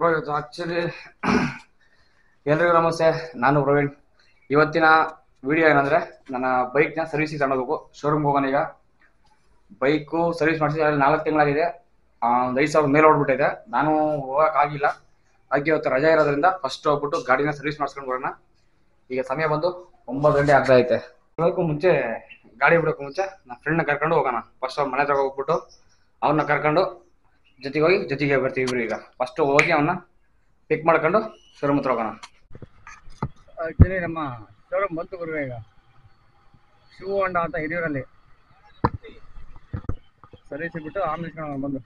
Bro ಇವತ್ತು actually ಎಲ್ರಿಗೂ ನಮಸ್ತೆ. ನಾನು ಪ್ರವೀಣ್. ಇವತ್ತಿನ ವಿಡಿಯೋ ಏನಂದ್ರೆ ನನ್ನ ಬೈಕ್ನ ಸರ್ವಿಸಿಗೆ ತಗೊಂಡೋಗ್ಬೇಕು. ಶೋರೂಮ್ಗೆ ಹೋಗೋಣ. ಈಗ ಬೈಕು ಸರ್ವಿಸ್ ಮಾಡಿಸಿ 4 ತಿಂಗಳಾಗಿದೆ. ಒಂದು 5,000 ಮೇಲೆ ಓಡ್ಬಿಟ್ಟಿದೆ. ನಾನು ಹೋಗೋಕ್ಕಾಗಿಲ್ಲ. ಹಾಗೆ ಇವತ್ತು ರಜೆ ಇರೋದ್ರಿಂದ ಫಸ್ಟ್ ಹೋಗ್ಬಿಟ್ಟು ಗಾಡಿನ ಸರ್ವಿಸ್ ಮಾಡಿಸ್ಕೊಂಡು ಬರೋಣ. ಈಗ ಸಮಯ ಬಂದು 9 ಗಂಟೆ ಆಗ್ತಾ ಐತೆ. ಹೋಗೋಕ್ಕೂ ಮುಂಚೆ ಗಾಡಿ ಬಿಡೋಕ್ಕೂ ಮುಂಚೆ ನನ್ನ ಫ್ರೆಂಡ್ನ ಕರ್ಕೊಂಡು ಹೋಗೋಣ. ಫಸ್ಟ್ ಅವ್ರ ಮನೆ ತಗೋ ಹೋಗ್ಬಿಟ್ಟು ಅವ್ರನ್ನ ಕರ್ಕೊಂಡು ಜೊತೆಗೆ ಬರ್ತೀವಿ ಇಬ್ರು. ಈಗ ಫಸ್ಟ್ ಹೋಗಿ ಅವನ್ನ ಪಿಕ್ ಮಾಡ್ಕೊಂಡು ಶೋರೂಮ್ ಹತ್ರ ಹೋಗೋಣ. ಆಕ್ಚುಲಿ ನಮ್ಮ ಶೋರೂಮ್ ಬಂತು ಗುರು. ಈಗ ಶಿವ ಹೊಂಡ ಅಂತ ಹಿರಿಯೂರಲ್ಲಿ ಸರ್ವಿಸ್ ಬಿಟ್ಟು ಆಮೇಲೆ ಬಂದು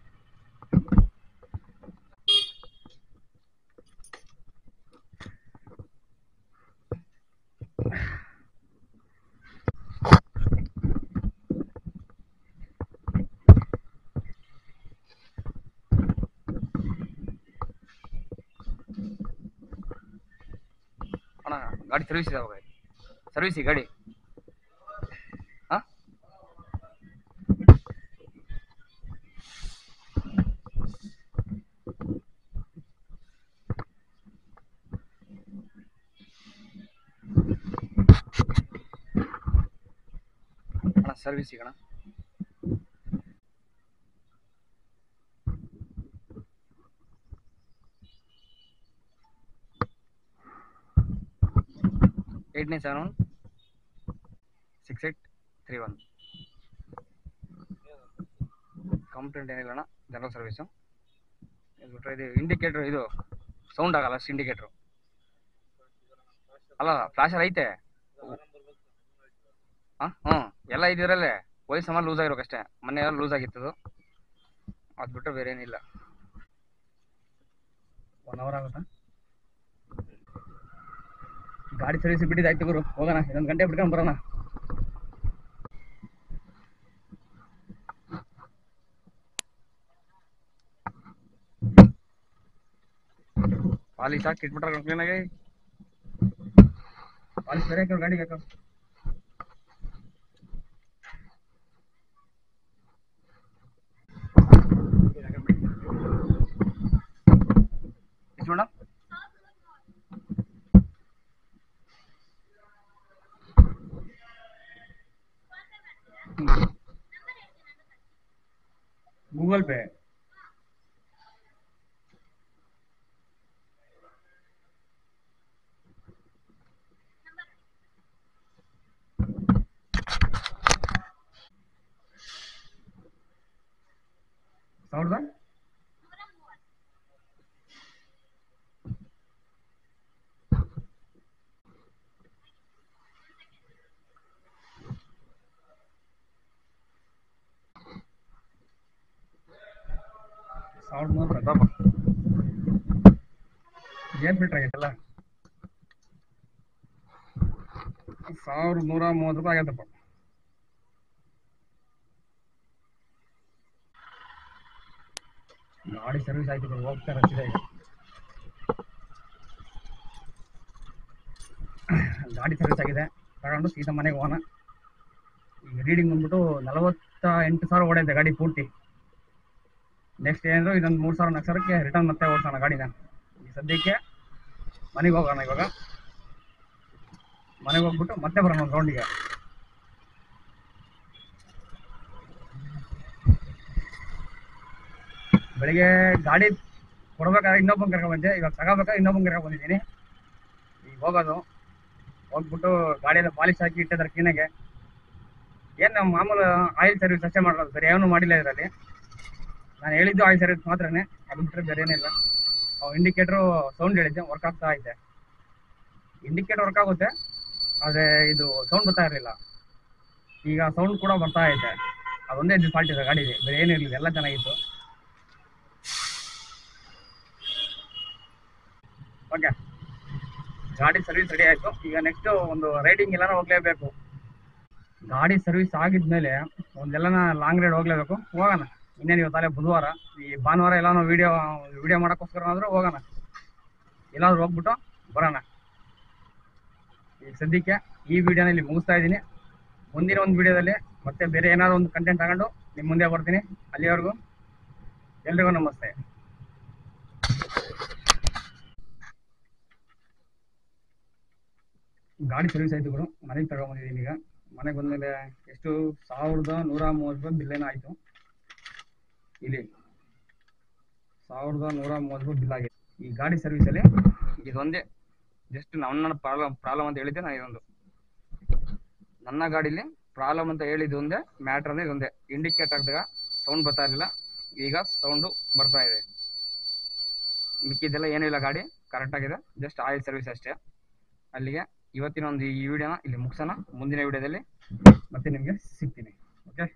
ಅಣ್ಣ ಗಾಡಿ ಸರ್ವಿಸ್ ಇದೆ. ಅವಾಗ ಸರ್ವಿಸ್ ಗಾಡಿ ಅಣ್ಣ ಸರ್ವಿಸ್ ಈಗ ಅಣ್ಣ. ಏಟ್ 9716831 ಕಂಪ್ಲೇಂಟ್ ಏನಿಲ್ಲ ಅಣ್ಣ. General service. ಇದು ಬಿಟ್ಟರೆ ಇದು ಇಂಡಿಕೇಟ್ರ್, ಇದು ಸೌಂಡ್ ಆಗಲ್ಲ ಅಷ್ಟು. ಇಂಡಿಕೇಟ್ರು ಅಲ್ಲ, ಫ್ಲಾಶರ್ ಐತೆ. ಹ್ಞೂ ಎಲ್ಲ ಇದರಲ್ಲೇ ವಯಸ್ಸು ಸಮ ಲೂಸ್ ಆಗಿರೋಕಷ್ಟೇ. ಮೊನ್ನೆ ಎಲ್ಲ ಲೂಸ್ ಆಗಿತ್ತದು. ಅದು ಬಿಟ್ಟರೆ ಬೇರೆ ಏನಿಲ್ಲ. 1 ಅವರ್ ಆಗುತ್ತಾ ಗಾಡಿ ಸರ್ವಿಸ್ ಬಿಟ್ಟಿದ್ದಾಯ್ತು ಗುರು. ಹೋಗೋಣ, ಇನ್ನೊಂದು ಗಂಟೆ ಬಿಟ್ಕೊಂಡು ಬರೋಣ. ಪಾಲಿಶ್ ಹಾಕಿ ಇಟ್ಬಿಟ್ರೆ ಕ್ಲೀನಾಗಿ. ಪಾಲಿಶ್ ಬೇರೆ ಹಾಕೋ ಗಾಡಿಗೆ ಹಾಕೋ. ನೋಡ ಗೂಗಲ್ ಪೇ. ಸಾವಿರದ ಪ್ರತಾಪ ಏನ್ ಫಿಲ್ಟರ್ ಆಗೈತಲ್ಲ. 1130 ರೂಪಾಯಿ ಆಗೈತಪ್ಪ. ಗಾಡಿ ಸರ್ವಿಸ್ ಆಯ್ತು, ಹೋಗ್ತಾ ರಚಿದೆ. ಈಗ ಗಾಡಿ ಸರ್ವಿಸ್ ಆಗಿದೆ, ತಗೊಂಡು ಸೀದಾ ಮನೆಗೆ ಹೋಗೋಣ. ಈಗ ರೀಡಿಂಗ್ ಬಂದ್ಬಿಟ್ಟು 48,000 ಓಡೈತೆ ಗಾಡಿ ಪೂರ್ತಿ. ನೆಕ್ಸ್ಟ್ ಏನಾದ್ರು ಇದೊಂದು 3,000-4,000 ಸಾವಿರಕ್ಕೆ ರಿಟರ್ನ್ ಮತ್ತೆ ಓಡಿಸೋಣ ಗಾಡಿನ. ಈ ಸದ್ಯಕ್ಕೆ ಮನೆಗೆ ಹೋಗೋಣ. ಇವಾಗ ಮನೆಗೆ ಹೋಗ್ಬಿಟ್ಟು ಮತ್ತೆ ಬರೋಣ ಒಂದು ರೌಂಡಿಗೆ. ಬೆಳಿಗ್ಗೆ ಗಾಡಿ ಕೊಡ್ಬೇಕಾದ್ರೆ ಇನ್ನೊಬ್ಬಂಗೆ ಕರ್ಕೊಂಡ್ಬಂದೆ, ಇವಾಗ ತಗೋಬೇಕಾದ್ರೆ ಇನ್ನೊಬ್ಬಂಗೆ ಕರ್ಕೊಂಡ್ಬಂದಿದ್ದೀನಿ. ಈಗ ಹೋಗ್ಬಿಟ್ಟು ಗಾಡಿಯೆಲ್ಲ ಪಾಲಿಶ್ ಹಾಕಿ ಇಟ್ಟಿದ್ದಾರೆ ಕ್ಲೀನಾಗೆ. ಏನು ನಮ್ಮ ಮಾಮೂಲು ಆಯಿಲ್ ಸರ್ವಿಸ್ ಅಷ್ಟೇ ಮಾಡೋದು, ಬೇರೆ ಏನೂ ಮಾಡಿಲ್ಲ ಇದರಲ್ಲಿ. ನಾನು ಹೇಳಿದ್ದು ಆಯಿಲ್ ಸರ್ವಿಸ್ ಮಾತ್ರನೇ, ಅದು ಬಿಟ್ಟರೆ ಬೇರೆ ಏನಿಲ್ಲ. ಇಂಡಿಕೇಟ್ರು ಸೌಂಡ್ ಹೇಳಿದ್ದೆ, ವರ್ಕ್ ಆಗ್ತಾ ಐತೆ. ಇಂಡಿಕೇಟರ್ ವರ್ಕ್ ಆಗುತ್ತೆ, ಆದರೆ ಇದು ಸೌಂಡ್ ಬರ್ತಾ ಇರಲಿಲ್ಲ. ಈಗ ಸೌಂಡ್ ಕೂಡ ಬರ್ತಾ ಐತೆ. ಅದೊಂದೇ ಫಾಲ್ಟ್ ಇದೆ ಗಾಡಿಗೆ, ಬೇರೆ ಏನಿರಲಿಲ್ಲ, ಎಲ್ಲ ಚೆನ್ನಾಗಿತ್ತು. ಓಕೆ, ಗಾಡಿ ಸರ್ವಿಸ್ ರೆಡಿ ಆಯಿತು. ಈಗ ನೆಕ್ಸ್ಟು ಒಂದು ರೈಡಿಂಗ್ ಎಲ್ಲಾನ ಹೋಗಲೇಬೇಕು. ಗಾಡಿ ಸರ್ವಿಸ್ ಆಗಿದ್ಮೇಲೆ ಒಂದೆಲ್ಲನ ಲಾಂಗ್ ರೈಡ್ ಹೋಗಲೇಬೇಕು. ಹೋಗೋಣ. ಇನ್ನೇನು ಇವತ್ತಲ್ಲೇ ಬುಧವಾರ, ಈ ಭಾನುವಾರ ಎಲ್ಲಾನು ವಿಡಿಯೋ ಮಾಡೋಕ್ಕೋಸ್ಕರನಾದರೂ ಹೋಗೋಣ. ಎಲ್ಲಾದ್ರೂ ಹೋಗ್ಬಿಟ್ಟು ಬರೋಣ. ಈಗ ಸದ್ಯಕ್ಕೆ ಈ ವಿಡಿಯೋನ ಇಲ್ಲಿ ಮುಗಿಸ್ತಾ ಇದ್ದೀನಿ. ಮುಂದಿನ ಒಂದು ವಿಡಿಯೋದಲ್ಲಿ ಮತ್ತೆ ಬೇರೆ ಏನಾದರೂ ಒಂದು ಕಂಟೆಂಟ್ ತಗೊಂಡು ನಿಮ್ಮ ಮುಂದೆ ಬರ್ತೀನಿ. ಅಲ್ಲಿವರೆಗೂ ಎಲ್ರಿಗೂ ನಮಸ್ತೆ. ಗಾಡಿ ಸರ್ವಿಸ್ ಆಯಿತು ಗುರು, ಮನೆಗೆ ತಗೊಂಬಂದಿದ್ದೀನಿ. ಈಗ ಮನೆಗೆ ಬಂದಮೇಲೆ ಎಷ್ಟು 1130 ರೂಪಾಯಿ ಬಿಲ್ಲೇನೋ ಆಯಿತು. ಇಲ್ಲಿ 1130 ರೂಪಾಯಿ ಬಿಲ್ ಆಗಿದೆ ಈ ಗಾಡಿ ಸರ್ವಿಸಲ್ಲಿ. ಇದೊಂದೇ ಜಸ್ಟ್ ನನ್ನ ಪ್ರಾಬ್ಲಮ್ ಅಂತ ಹೇಳಿದ್ದೆ ನಾನು. ಇದೊಂದು ನನ್ನ ಗಾಡೀಲಿ ಪ್ರಾಬ್ಲಮ್ ಅಂತ ಹೇಳಿದ್ದು ಒಂದೇ ಮ್ಯಾಟ್ರ್ ಅಂದರೆ ಇದೊಂದೇ. ಇಂಡಿಕೇಟ್ ಹಾಕಿದಾಗ ಸೌಂಡ್ ಬರ್ತಾ ಇರಲಿಲ್ಲ, ಈಗ ಸೌಂಡು ಬರ್ತಾ ಇದೆ. ಮಿಕ್ಕಿದ್ದೆಲ್ಲ ಏನೂ ಇಲ್ಲ, ಗಾಡಿ ಕರೆಕ್ಟಾಗಿದೆ, ಜಸ್ಟ್ ಆಯಿಲ್ ಸರ್ವಿಸ್ ಅಷ್ಟೇ. ಅಲ್ಲಿಗೆ ಇವತ್ತಿನ ಒಂದು ಈ ವಿಡಿಯೋನ ಇಲ್ಲಿ ಮುಗಿಸೋಣ. ಮುಂದಿನ ವಿಡಿಯೋದಲ್ಲಿ ಮತ್ತೆ ನಿಮಗೆ ಸಿಗ್ತೀನಿ. ಓಕೆ.